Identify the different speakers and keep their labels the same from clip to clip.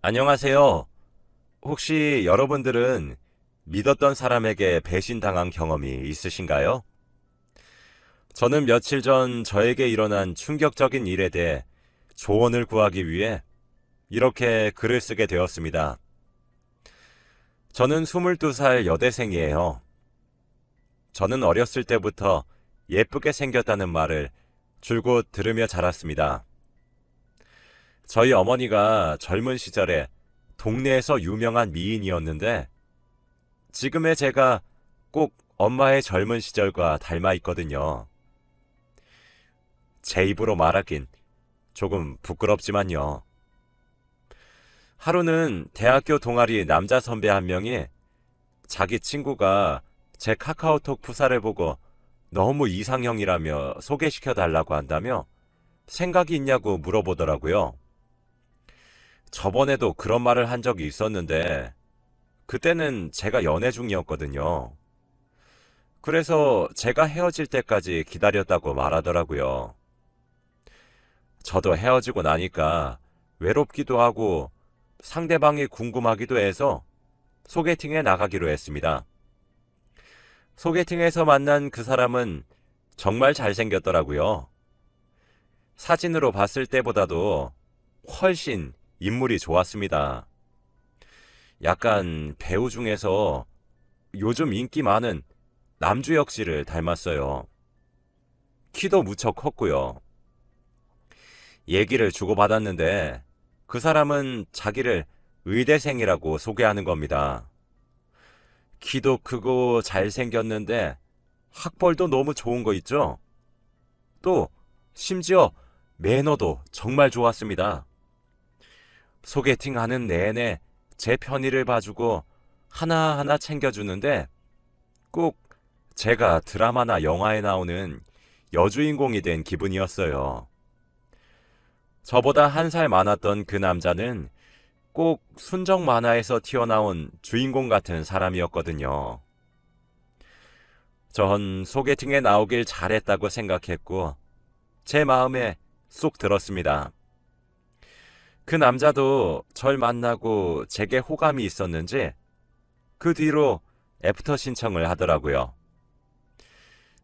Speaker 1: 안녕하세요. 혹시 여러분들은 믿었던 사람에게 배신당한 경험이 있으신가요? 저는 며칠 전 저에게 일어난 충격적인 일에 대해 조언을 구하기 위해 이렇게 글을 쓰게 되었습니다. 저는 22살 여대생이에요. 저는 어렸을 때부터 예쁘게 생겼다는 말을 줄곧 들으며 자랐습니다. 저희 어머니가 젊은 시절에 동네에서 유명한 미인이었는데 지금의 제가 꼭 엄마의 젊은 시절과 닮아 있거든요. 제 입으로 말하긴 조금 부끄럽지만요. 하루는 대학교 동아리 남자 선배 한 명이 자기 친구가 제 카카오톡 프사를 보고 너무 이상형이라며 소개시켜 달라고 한다며 생각이 있냐고 물어보더라고요. 저번에도 그런 말을 한 적이 있었는데 그때는 제가 연애 중이었거든요. 그래서 제가 헤어질 때까지 기다렸다고 말하더라고요. 저도 헤어지고 나니까 외롭기도 하고 상대방이 궁금하기도 해서 소개팅에 나가기로 했습니다. 소개팅에서 만난 그 사람은 정말 잘생겼더라고요. 사진으로 봤을 때보다도 훨씬 인물이 좋았습니다. 약간 배우 중에서 요즘 인기 많은 남주혁 씨를 닮았어요. 키도 무척 컸고요. 얘기를 주고받았는데 그 사람은 자기를 의대생이라고 소개하는 겁니다. 키도 크고 잘생겼는데 학벌도 너무 좋은 거 있죠? 또 심지어 매너도 정말 좋았습니다. 소개팅하는 내내 제 편의를 봐주고 하나하나 챙겨주는데 꼭 제가 드라마나 영화에 나오는 여주인공이 된 기분이었어요. 저보다 한 살 많았던 그 남자는 꼭 순정 만화에서 튀어나온 주인공 같은 사람이었거든요. 전 소개팅에 나오길 잘했다고 생각했고 제 마음에 쏙 들었습니다. 그 남자도 절 만나고 제게 호감이 있었는지 그 뒤로 애프터 신청을 하더라고요.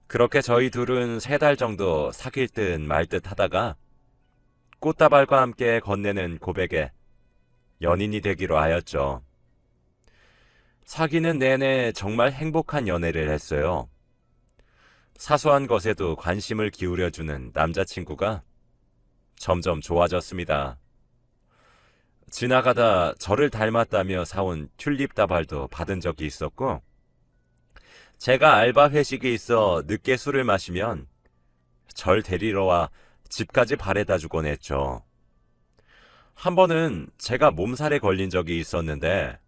Speaker 1: 그렇게 저희 둘은 3달 정도 사귈 듯 말 듯 하다가 꽃다발과 함께 건네는 고백에 연인이 되기로 하였죠. 사귀는 내내 정말 행복한 연애를 했어요. 사소한 것에도 관심을 기울여주는 남자친구가 점점 좋아졌습니다. 지나가다 저를 닮았다며 사온 튤립 다발도 받은 적이 있었고, 제가 알바 회식이 있어 늦게 술을 마시면 절 데리러 와 집까지 바래다 주곤 했죠. 한 번은 제가 몸살에 걸린 적이 있었는데,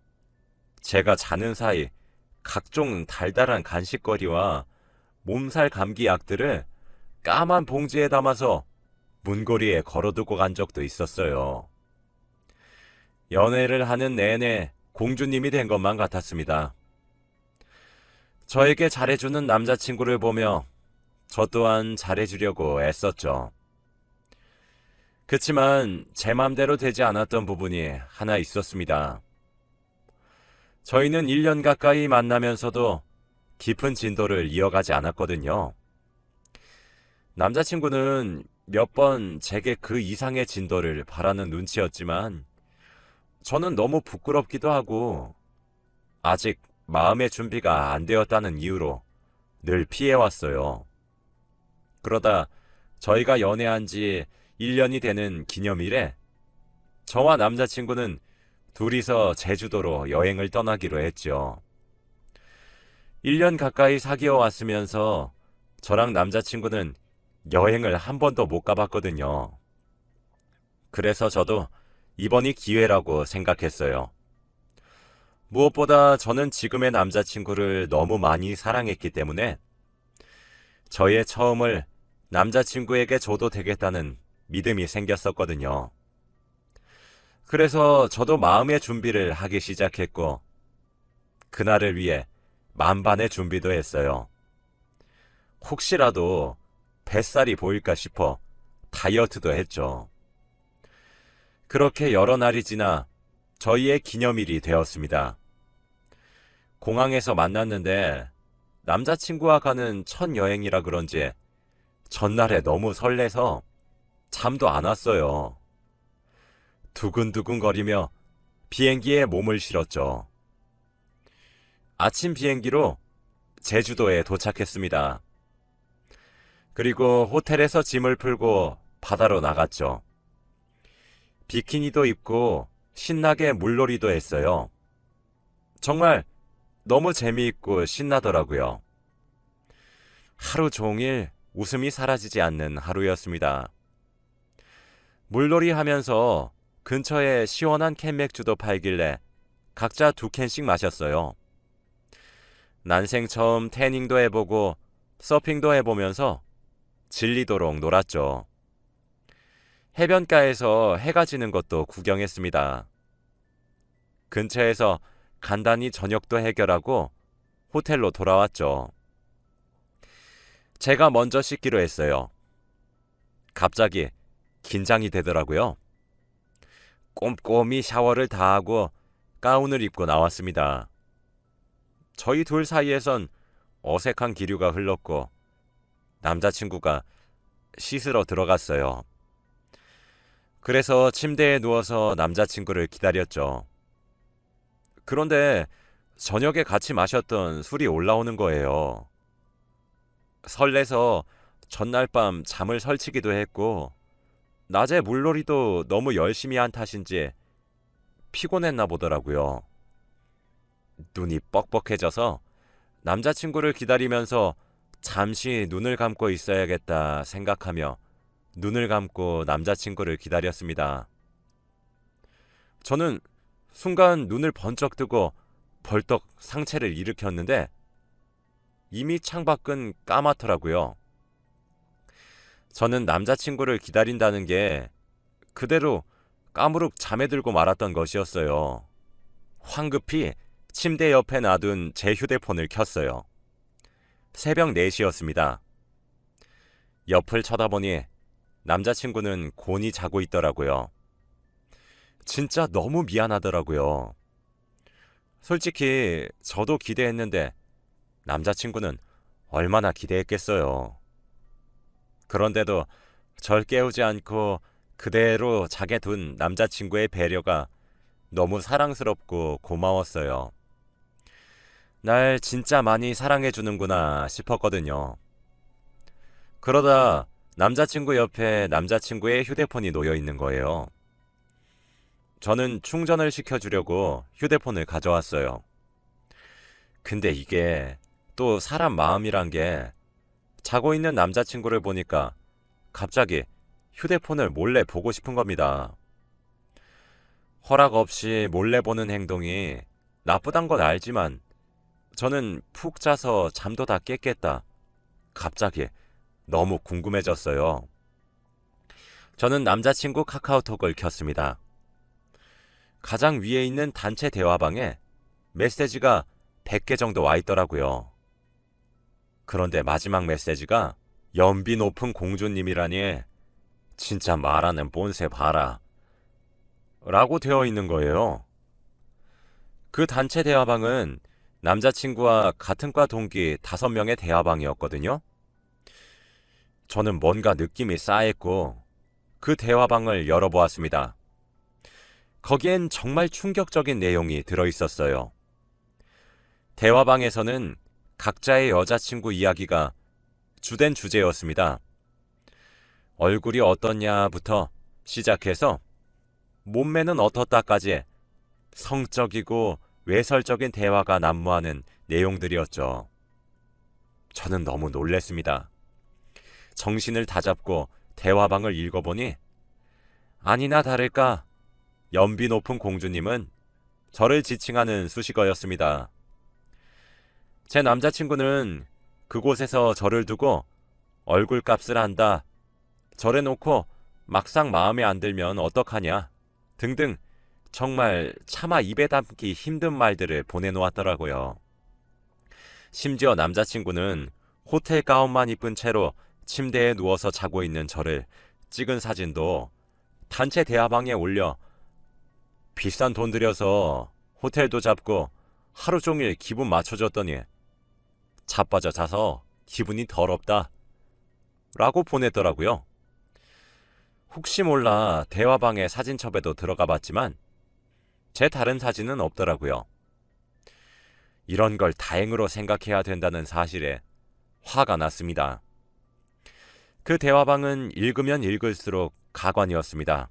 Speaker 1: 제가 자는 사이 각종 달달한 간식거리와 몸살 감기 약들을 까만 봉지에 담아서 문고리에 걸어두고 간 적도 있었어요. 연애를 하는 내내 공주님이 된 것만 같았습니다. 저에게 잘해주는 남자친구를 보며 저 또한 잘해주려고 애썼죠. 그치만 제 맘대로 되지 않았던 부분이 하나 있었습니다. 저희는 1년 가까이 만나면서도 깊은 진도를 이어가지 않았거든요. 남자친구는 몇 번 제게 그 이상의 진도를 바라는 눈치였지만 저는 너무 부끄럽기도 하고 아직 마음의 준비가 안 되었다는 이유로 늘 피해왔어요. 그러다 저희가 연애한 지 1년이 되는 기념일에 저와 남자친구는 둘이서 제주도로 여행을 떠나기로 했죠. 1년 가까이 사귀어 왔으면서 저랑 남자친구는 여행을 한 번도 못 가봤거든요. 그래서 저도 이번이 기회라고 생각했어요. 무엇보다 저는 지금의 남자친구를 너무 많이 사랑했기 때문에 저의 처음을 남자친구에게 줘도 되겠다는 믿음이 생겼었거든요. 그래서 저도 마음의 준비를 하기 시작했고 그날을 위해 만반의 준비도 했어요. 혹시라도 뱃살이 보일까 싶어 다이어트도 했죠. 그렇게 여러 날이 지나 저희의 기념일이 되었습니다. 공항에서 만났는데 남자친구와 가는 첫 여행이라 그런지 전날에 너무 설레서 잠도 안 왔어요. 두근두근거리며 비행기에 몸을 실었죠. 아침 비행기로 제주도에 도착했습니다. 그리고 호텔에서 짐을 풀고 바다로 나갔죠. 비키니도 입고 신나게 물놀이도 했어요. 정말 너무 재미있고 신나더라고요. 하루 종일 웃음이 사라지지 않는 하루였습니다. 물놀이 하면서 근처에 시원한 캔맥주도 팔길래 각자 2캔씩 마셨어요. 난생 처음 태닝도 해보고 서핑도 해보면서 질리도록 놀았죠. 해변가에서 해가 지는 것도 구경했습니다. 근처에서 간단히 저녁도 해결하고 호텔로 돌아왔죠. 제가 먼저 씻기로 했어요. 갑자기 긴장이 되더라고요. 꼼꼼히 샤워를 다 하고 가운을 입고 나왔습니다. 저희 둘 사이에선 어색한 기류가 흘렀고 남자친구가 씻으러 들어갔어요. 그래서 침대에 누워서 남자친구를 기다렸죠. 그런데 저녁에 같이 마셨던 술이 올라오는 거예요. 설레서 전날 밤 잠을 설치기도 했고 낮에 물놀이도 너무 열심히 한 탓인지 피곤했나 보더라고요. 눈이 뻑뻑해져서 남자친구를 기다리면서 잠시 눈을 감고 있어야겠다 생각하며 눈을 감고 남자친구를 기다렸습니다. 저는 순간 눈을 번쩍 뜨고 벌떡 상체를 일으켰는데 이미 창밖은 까맣더라고요. 저는 남자친구를 기다린다는 게 그대로 까무룩 잠에 들고 말았던 것이었어요. 황급히 침대 옆에 놔둔 제 휴대폰을 켰어요. 새벽 4시였습니다. 옆을 쳐다보니 남자친구는 곤히 자고 있더라고요. 진짜 너무 미안하더라고요. 솔직히 저도 기대했는데 남자친구는 얼마나 기대했겠어요. 그런데도 절 깨우지 않고 그대로 자게 둔 남자친구의 배려가 너무 사랑스럽고 고마웠어요. 날 진짜 많이 사랑해주는구나 싶었거든요. 그러다 남자친구 옆에 남자친구의 휴대폰이 놓여 있는 거예요. 저는 충전을 시켜주려고 휴대폰을 가져왔어요. 근데 이게 또 사람 마음이란 게 자고 있는 남자친구를 보니까 갑자기 휴대폰을 몰래 보고 싶은 겁니다. 허락 없이 몰래 보는 행동이 나쁘단 건 알지만 저는 푹 자서 잠도 다 깼겠다. 갑자기 너무 궁금해졌어요. 저는 남자친구 카카오톡을 켰습니다. 가장 위에 있는 단체 대화방에 메시지가 100개 정도 와 있더라고요. 그런데 마지막 메시지가 연비 높은 공주님이라니 진짜 말하는 본새 봐라 라고 되어 있는 거예요. 그 단체 대화방은 남자친구와 같은 과 동기 5명의 대화방이었거든요. 저는 뭔가 느낌이 싸했고 그 대화방을 열어보았습니다. 거기엔 정말 충격적인 내용이 들어있었어요. 대화방에서는 각자의 여자친구 이야기가 주된 주제였습니다. 얼굴이 어떻냐부터 시작해서 몸매는 어떻다까지 성적이고 외설적인 대화가 난무하는 내용들이었죠. 저는 너무 놀랬습니다. 정신을 다잡고 대화방을 읽어보니 아니나 다를까 연비 높은 공주님은 저를 지칭하는 수식어였습니다. 제 남자친구는 그곳에서 저를 두고 얼굴값을 한다, 저래놓고 막상 마음에 안 들면 어떡하냐 등등 정말 차마 입에 담기 힘든 말들을 보내놓았더라고요. 심지어 남자친구는 호텔 가운만 입은 채로 침대에 누워서 자고 있는 저를 찍은 사진도 단체 대화방에 올려 비싼 돈 들여서 호텔도 잡고 하루 종일 기분 맞춰줬더니 자빠져 자서 기분이 더럽다 라고 보냈더라고요. 혹시 몰라 대화방에 사진첩에도 들어가 봤지만 제 다른 사진은 없더라고요. 이런 걸 다행으로 생각해야 된다는 사실에 화가 났습니다. 그 대화방은 읽으면 읽을수록 가관이었습니다.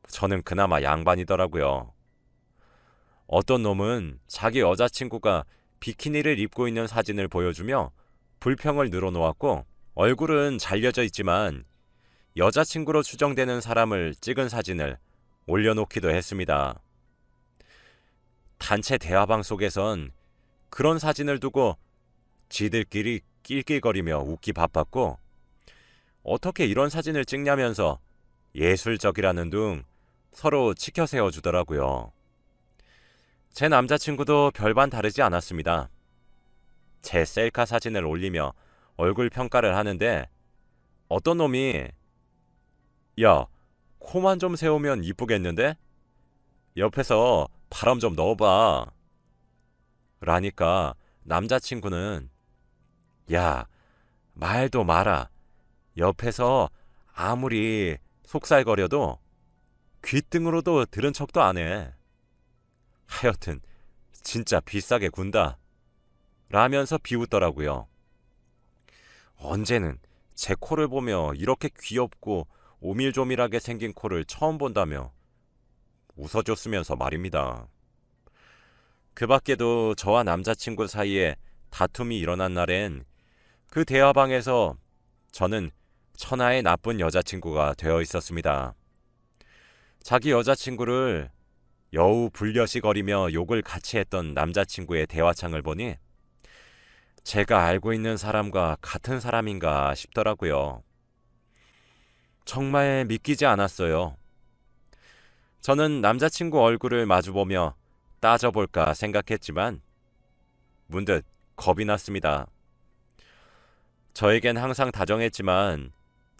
Speaker 1: 저는 그나마 양반이더라고요. 어떤 놈은 자기 여자친구가 비키니를 입고 있는 사진을 보여주며 불평을 늘어놓았고, 얼굴은 잘려져 있지만 여자친구로 추정되는 사람을 찍은 사진을 올려놓기도 했습니다. 단체 대화방 속에선 그런 사진을 두고 지들끼리 낄낄거리며 웃기 바빴고, 어떻게 이런 사진을 찍냐면서 예술적이라는 둥 서로 치켜 세워주더라고요. 제 남자친구도 별반 다르지 않았습니다. 제 셀카 사진을 올리며 얼굴 평가를 하는데 어떤 놈이 야, 코만 좀 세우면 이쁘겠는데? 옆에서 바람 좀 넣어봐 라니까 남자친구는 야, 말도 마라. 옆에서 아무리 속살거려도 귓등으로도 들은 척도 안 해. 하여튼 진짜 비싸게 군다 라면서 비웃더라고요. 언제는 제 코를 보며 이렇게 귀엽고 오밀조밀하게 생긴 코를 처음 본다며 웃어줬으면서 말입니다. 그 밖에도 저와 남자친구 사이에 다툼이 일어난 날엔 그 대화방에서 저는 천하의 나쁜 여자친구가 되어 있었습니다. 자기 여자친구를 여우 불려시거리며 욕을 같이 했던 남자친구의 대화창을 보니 제가 알고 있는 사람과 같은 사람인가 싶더라고요. 정말 믿기지 않았어요. 저는 남자친구 얼굴을 마주보며 따져볼까 생각했지만 문득 겁이 났습니다. 저에겐 항상 다정했지만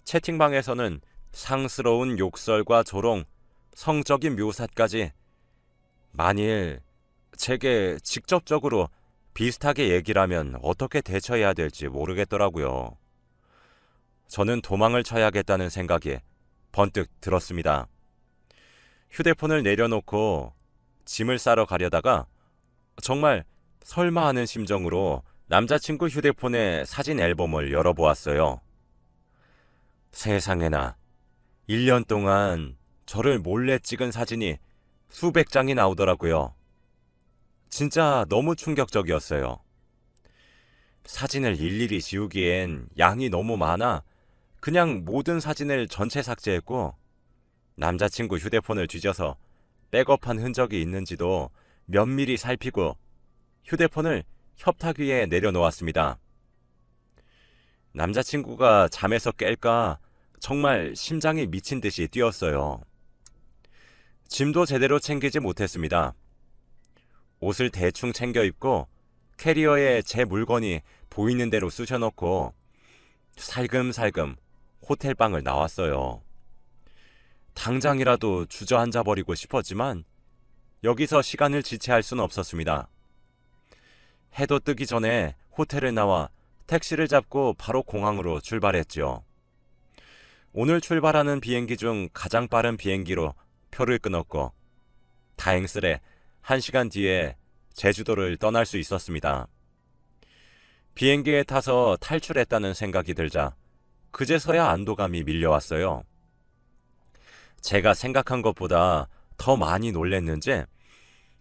Speaker 1: 채팅방에서는 상스러운 욕설과 조롱, 성적인 묘사까지 만일 제게 직접적으로 비슷하게 얘기를 하면 어떻게 대처해야 될지 모르겠더라고요. 저는 도망을 쳐야겠다는 생각이 번뜩 들었습니다. 휴대폰을 내려놓고 짐을 싸러 가려다가 정말 설마 하는 심정으로 남자친구 휴대폰의 사진 앨범을 열어보았어요. 세상에나 1년 동안 저를 몰래 찍은 사진이 수백 장이 나오더라고요. 진짜 너무 충격적이었어요. 사진을 일일이 지우기엔 양이 너무 많아 그냥 모든 사진을 전체 삭제했고, 남자친구 휴대폰을 뒤져서 백업한 흔적이 있는지도 면밀히 살피고 휴대폰을 협탁 위에 내려놓았습니다. 남자친구가 잠에서 깰까 정말 심장이 미친 듯이 뛰었어요. 짐도 제대로 챙기지 못했습니다. 옷을 대충 챙겨 입고 캐리어에 제 물건이 보이는 대로 쑤셔넣고 살금살금 호텔방을 나왔어요. 당장이라도 주저앉아 버리고 싶었지만 여기서 시간을 지체할 수는 없었습니다. 해도 뜨기 전에 호텔을 나와 택시를 잡고 바로 공항으로 출발했죠. 오늘 출발하는 비행기 중 가장 빠른 비행기로 표를 끊었고 다행스레 1시간 뒤에 제주도를 떠날 수 있었습니다. 비행기에 타서 탈출했다는 생각이 들자 그제서야 안도감이 밀려왔어요. 제가 생각한 것보다 더 많이 놀랬는지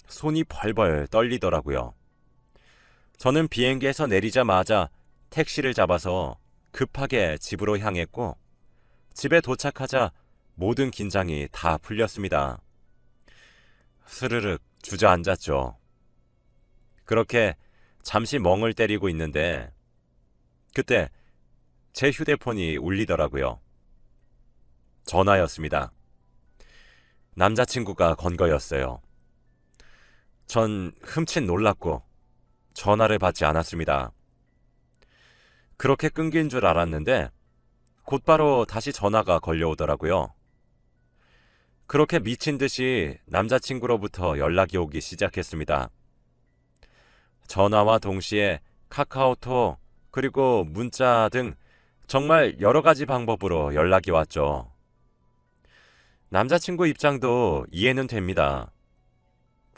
Speaker 1: 손이 벌벌 떨리더라고요. 저는 비행기에서 내리자마자 택시를 잡아서 급하게 집으로 향했고 집에 도착하자 모든 긴장이 다 풀렸습니다. 스르륵 주저앉았죠. 그렇게 잠시 멍을 때리고 있는데 그때 제 휴대폰이 울리더라고요. 전화였습니다. 남자친구가 건 거였어요. 전 흠칫 놀랐고 전화를 받지 않았습니다. 그렇게 끊긴 줄 알았는데 곧바로 다시 전화가 걸려오더라고요. 그렇게 미친 듯이 남자친구로부터 연락이 오기 시작했습니다. 전화와 동시에 카카오톡 그리고 문자 등 정말 여러 가지 방법으로 연락이 왔죠. 남자친구 입장도 이해는 됩니다.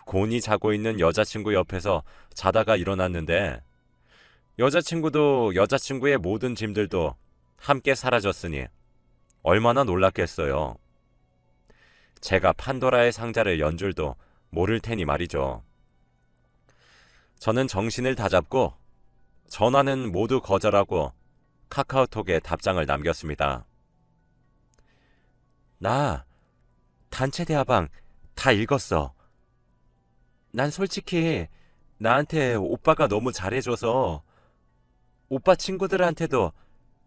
Speaker 1: 곤히 자고 있는 여자친구 옆에서 자다가 일어났는데 여자친구도 여자친구의 모든 짐들도 함께 사라졌으니 얼마나 놀랐겠어요. 제가 판도라의 상자를 연 줄도 모를 테니 말이죠. 저는 정신을 다잡고 전화는 모두 거절하고 카카오톡에 답장을 남겼습니다. 나 단체 대화방 다 읽었어. 난 솔직히 나한테 오빠가 너무 잘해줘서 오빠 친구들한테도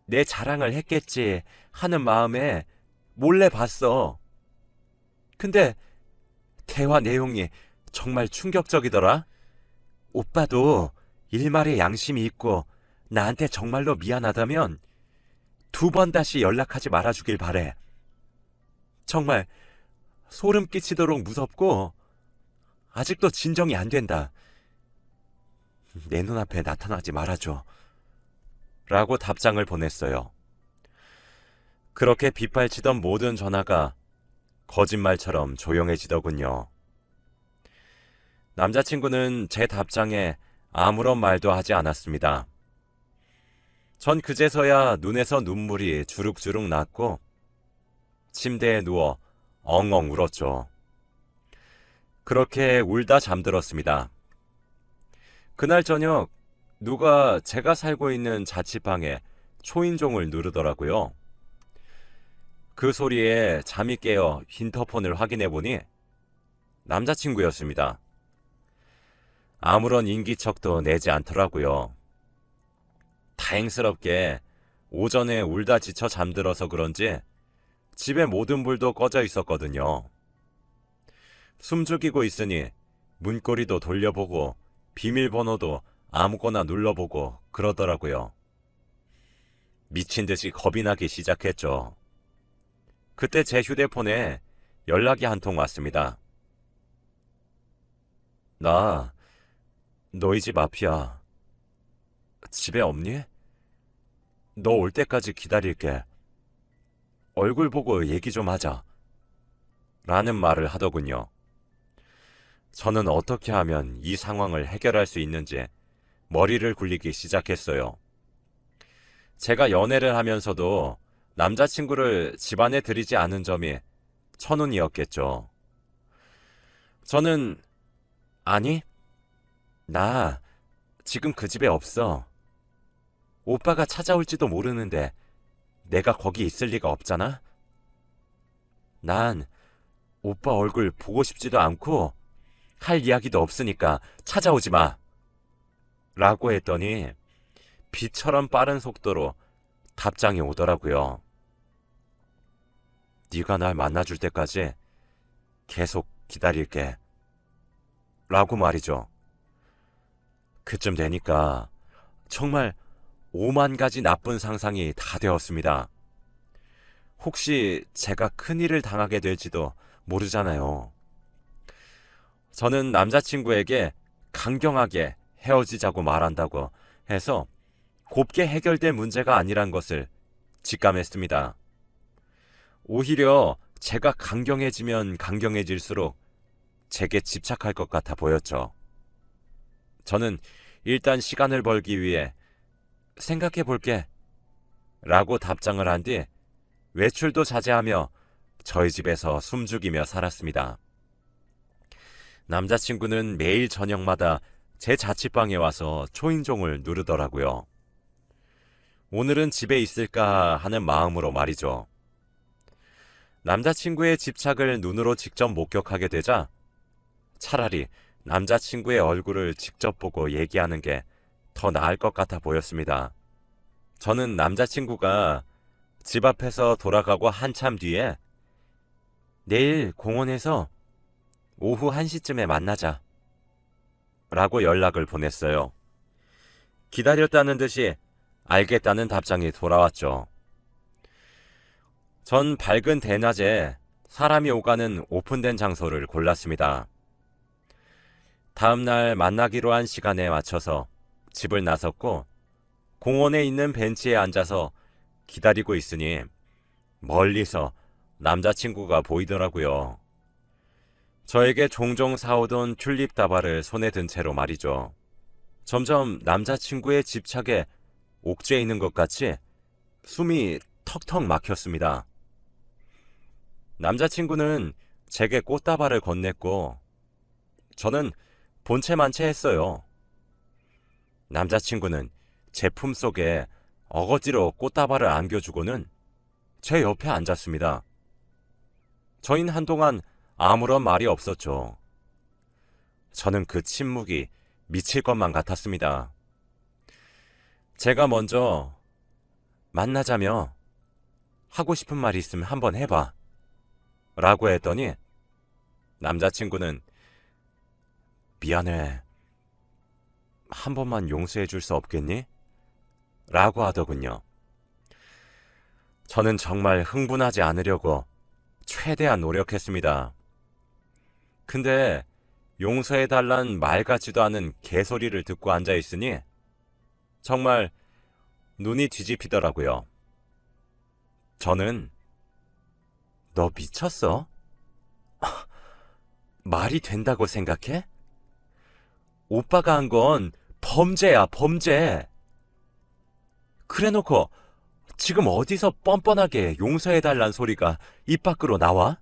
Speaker 1: 내 자랑을 했겠지 하는 마음에 몰래 봤어. 근데 대화 내용이 정말 충격적이더라. 오빠도 일말의 양심이 있고 나한테 정말로 미안하다면 2번 다시 연락하지 말아주길 바래. 정말 소름 끼치도록 무섭고 아직도 진정이 안 된다. 내 눈앞에 나타나지 말아줘. 라고 답장을 보냈어요. 그렇게 빗발치던 모든 전화가 거짓말처럼 조용해지더군요. 남자친구는 제 답장에 아무런 말도 하지 않았습니다. 전 그제서야 눈에서 눈물이 주룩주룩 났고 침대에 누워 엉엉 울었죠. 그렇게 울다 잠들었습니다. 그날 저녁 누가 제가 살고 있는 자취방에 초인종을 누르더라고요. 그 소리에 잠이 깨어 인터폰을 확인해보니 남자친구였습니다. 아무런 인기척도 내지 않더라고요. 다행스럽게 오전에 울다 지쳐 잠들어서 그런지 집에 모든 불도 꺼져 있었거든요. 숨죽이고 있으니 문고리도 돌려보고 비밀번호도 아무거나 눌러보고 그러더라고요. 미친 듯이 겁이 나기 시작했죠. 그때 제 휴대폰에 연락이 한 통 왔습니다. 나 너희 집 앞이야. 집에 없니? 너 올 때까지 기다릴게. 얼굴 보고 얘기 좀 하자. 라는 말을 하더군요. 저는 어떻게 하면 이 상황을 해결할 수 있는지 머리를 굴리기 시작했어요. 제가 연애를 하면서도 남자친구를 집안에 들이지 않은 점이 천운이었겠죠. 저는 아니, 나 지금 그 집에 없어. 오빠가 찾아올지도 모르는데 내가 거기 있을 리가 없잖아? 난 오빠 얼굴 보고 싶지도 않고 할 이야기도 없으니까 찾아오지 마. 라고 했더니 빛처럼 빠른 속도로 답장이 오더라고요. 네가 날 만나줄 때까지 계속 기다릴게. 라고 말이죠. 그쯤 되니까 정말 5만 가지 나쁜 상상이 다 되었습니다. 혹시 제가 큰일을 당하게 될지도 모르잖아요. 저는 남자친구에게 강경하게 헤어지자고 말한다고 해서 곱게 해결될 문제가 아니란 것을 직감했습니다. 오히려 제가 강경해지면 강경해질수록 제게 집착할 것 같아 보였죠. 저는 일단 시간을 벌기 위해 생각해 볼게 라고 답장을 한 뒤 외출도 자제하며 저희 집에서 숨죽이며 살았습니다. 남자친구는 매일 저녁마다 제 자취방에 와서 초인종을 누르더라고요. 오늘은 집에 있을까 하는 마음으로 말이죠. 남자친구의 집착을 눈으로 직접 목격하게 되자 차라리 남자친구의 얼굴을 직접 보고 얘기하는 게 더 나을 것 같아 보였습니다. 저는 남자친구가 집 앞에서 돌아가고 한참 뒤에 내일 공원에서 오후 1시쯤에 만나자 라고 연락을 보냈어요. 기다렸다는 듯이 알겠다는 답장이 돌아왔죠. 전 밝은 대낮에 사람이 오가는 오픈된 장소를 골랐습니다. 다음 날 만나기로 한 시간에 맞춰서 집을 나섰고 공원에 있는 벤치에 앉아서 기다리고 있으니 멀리서 남자친구가 보이더라고요. 저에게 종종 사오던 튤립 다발을 손에 든 채로 말이죠. 점점 남자친구의 집착에 옥죄 있는 것 같이 숨이 턱턱 막혔습니다. 남자친구는 제게 꽃다발을 건넸고 저는 본체만체 했어요. 남자친구는 제품 속에 어거지로 꽃다발을 안겨주고는 제 옆에 앉았습니다. 저희는 한동안 아무런 말이 없었죠. 저는 그 침묵이 미칠 것만 같았습니다. 제가 먼저 만나자며 하고 싶은 말이 있으면 한번 해봐 라고 했더니 남자친구는 미안해. 한 번만 용서해 줄 수 없겠니? 라고 하더군요. 저는 정말 흥분하지 않으려고 최대한 노력했습니다. 근데 용서해달란 말 같지도 않은 개소리를 듣고 앉아있으니 정말 눈이 뒤집히더라고요. 저는 너 미쳤어? 말이 된다고 생각해? 오빠가 한 건 범죄야, 범죄. 그래놓고 지금 어디서 뻔뻔하게 용서해달란 소리가 입 밖으로 나와?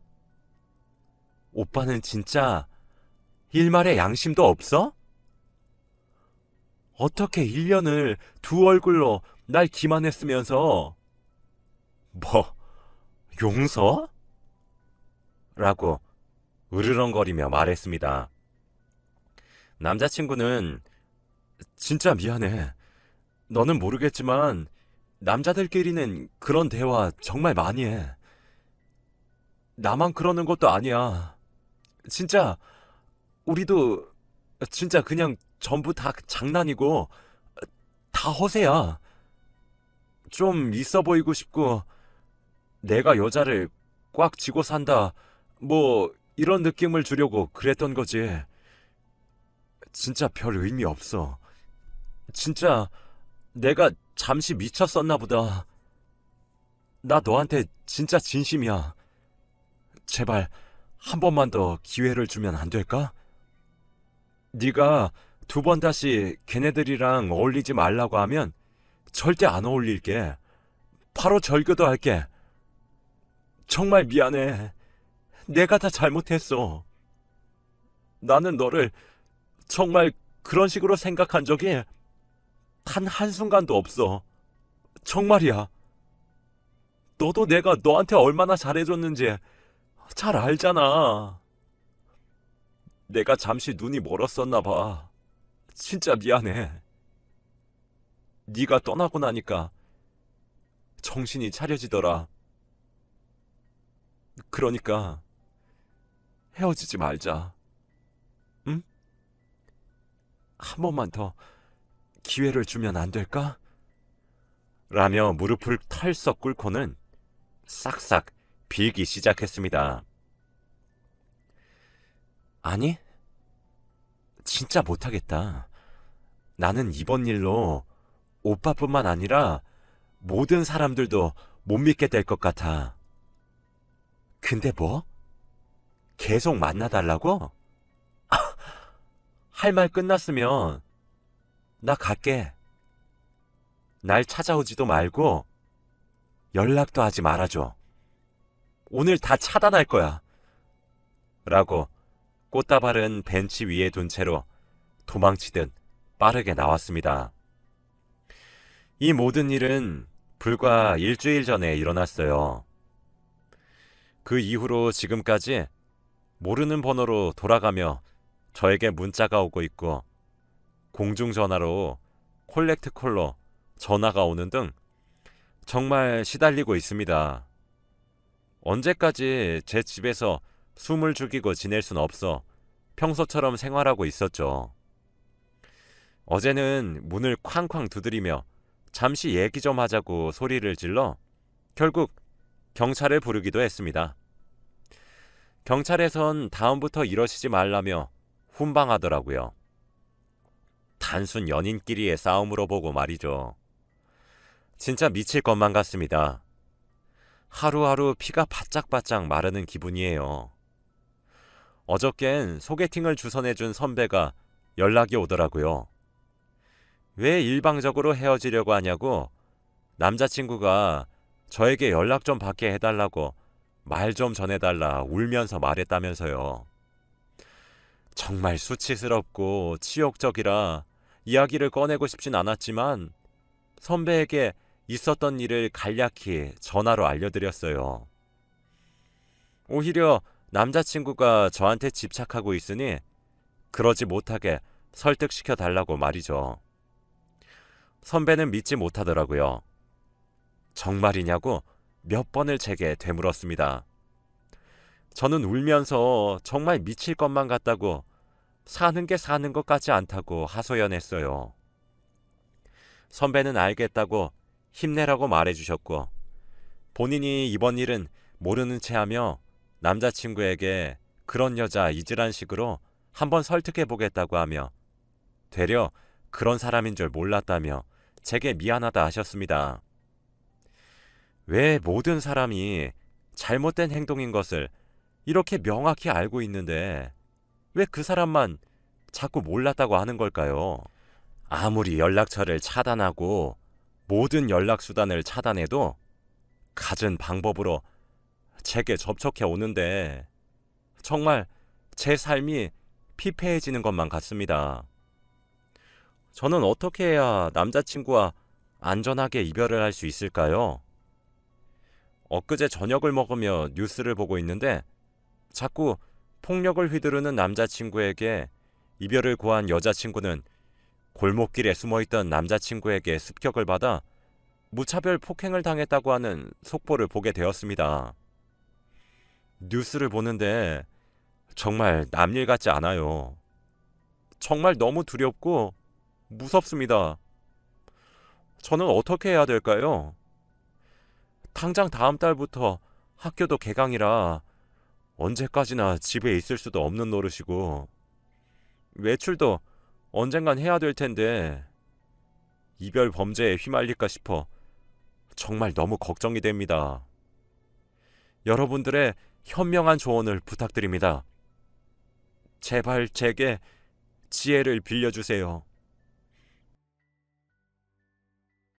Speaker 1: 오빠는 진짜 일말의 양심도 없어? 어떻게 1년을 두 얼굴로 날 기만했으면서 뭐 용서? 라고 으르렁거리며 말했습니다. 남자친구는 진짜 미안해. 너는 모르겠지만 남자들끼리는 그런 대화 정말 많이 해. 나만 그러는 것도 아니야. 진짜 우리도 진짜 그냥 전부 다 장난이고 다 허세야. 좀 있어 보이고 싶고 내가 여자를 꽉 쥐고 산다 뭐 이런 느낌을 주려고 그랬던 거지. 진짜 별 의미 없어. 진짜 내가 잠시 미쳤었나 보다. 나 너한테 진짜 진심이야. 제발 한 번만 더 기회를 주면 안 될까? 네가 두 번 다시 걔네들이랑 어울리지 말라고 하면 절대 안 어울릴게. 바로 절교도 할게. 정말 미안해. 내가 다 잘못했어. 나는 너를 정말 그런 식으로 생각한 적이 단 한순간도 없어. 정말이야. 너도 내가 너한테 얼마나 잘해줬는지 잘 알잖아. 내가 잠시 눈이 멀었었나 봐. 진짜 미안해. 네가 떠나고 나니까 정신이 차려지더라. 그러니까 헤어지지 말자. 응? 한 번만 더 기회를 주면 안 될까? 라며 무릎을 털썩 꿇고는 싹싹 빌기 시작했습니다. 아니, 진짜 못하겠다. 나는 이번 일로 오빠뿐만 아니라 모든 사람들도 못 믿게 될 것 같아. 근데 뭐? 계속 만나달라고? 할 말 끝났으면 나 갈게. 날 찾아오지도 말고 연락도 하지 말아줘. 오늘 다 차단할 거야. 라고 꽃다발은 벤치 위에 둔 채로 도망치듯 빠르게 나왔습니다. 이 모든 일은 불과 일주일 전에 일어났어요. 그 이후로 지금까지 모르는 번호로 돌아가며 저에게 문자가 오고 있고 공중전화로 콜렉트콜로 전화가 오는 등 정말 시달리고 있습니다. 언제까지 제 집에서 숨을 죽이고 지낼 순 없어 평소처럼 생활하고 있었죠. 어제는 문을 쾅쾅 두드리며 잠시 얘기 좀 하자고 소리를 질러 결국 경찰을 부르기도 했습니다. 경찰에선 다음부터 이러시지 말라며 훈방하더라고요. 단순 연인끼리의 싸움으로 보고 말이죠. 진짜 미칠 것만 같습니다. 하루하루 피가 바짝바짝 마르는 기분이에요. 어저껜 소개팅을 주선해준 선배가 연락이 오더라고요. 왜 일방적으로 헤어지려고 하냐고 남자친구가 저에게 연락 좀 받게 해달라고 말 좀 전해달라 울면서 말했다면서요. 정말 수치스럽고 치욕적이라 이야기를 꺼내고 싶진 않았지만 선배에게 있었던 일을 간략히 전화로 알려드렸어요. 오히려 남자친구가 저한테 집착하고 있으니 그러지 못하게 설득시켜 달라고 말이죠. 선배는 믿지 못하더라고요. 정말이냐고 몇 번을 제게 되물었습니다. 저는 울면서 정말 미칠 것만 같다고 사는 게 사는 것 같지 않다고 하소연했어요. 선배는 알겠다고 힘내라고 말해주셨고 본인이 이번 일은 모르는 채 하며 남자친구에게 그런 여자 잊으란 식으로 한번 설득해보겠다고 하며 되려 그런 사람인 줄 몰랐다며 제게 미안하다 하셨습니다. 왜 모든 사람이 잘못된 행동인 것을 이렇게 명확히 알고 있는데 왜 그 사람만 자꾸 몰랐다고 하는 걸까요? 아무리 연락처를 차단하고 모든 연락수단을 차단해도 갖은 방법으로 제게 접촉해 오는데 정말 제 삶이 피폐해지는 것만 같습니다. 저는 어떻게 해야 남자친구와 안전하게 이별을 할 수 있을까요? 엊그제 저녁을 먹으며 뉴스를 보고 있는데 자꾸 폭력을 휘두르는 남자친구에게 이별을 고한 여자친구는 골목길에 숨어있던 남자친구에게 습격을 받아 무차별 폭행을 당했다고 하는 속보를 보게 되었습니다. 뉴스를 보는데 정말 남일 같지 않아요. 정말 너무 두렵고 무섭습니다. 저는 어떻게 해야 될까요? 당장 다음 달부터 학교도 개강이라 언제까지나 집에 있을 수도 없는 노릇이고 외출도 언젠간 해야 될 텐데 이별 범죄에 휘말릴까 싶어 정말 너무 걱정이 됩니다. 여러분들의 현명한 조언을 부탁드립니다. 제발 제게 지혜를 빌려주세요.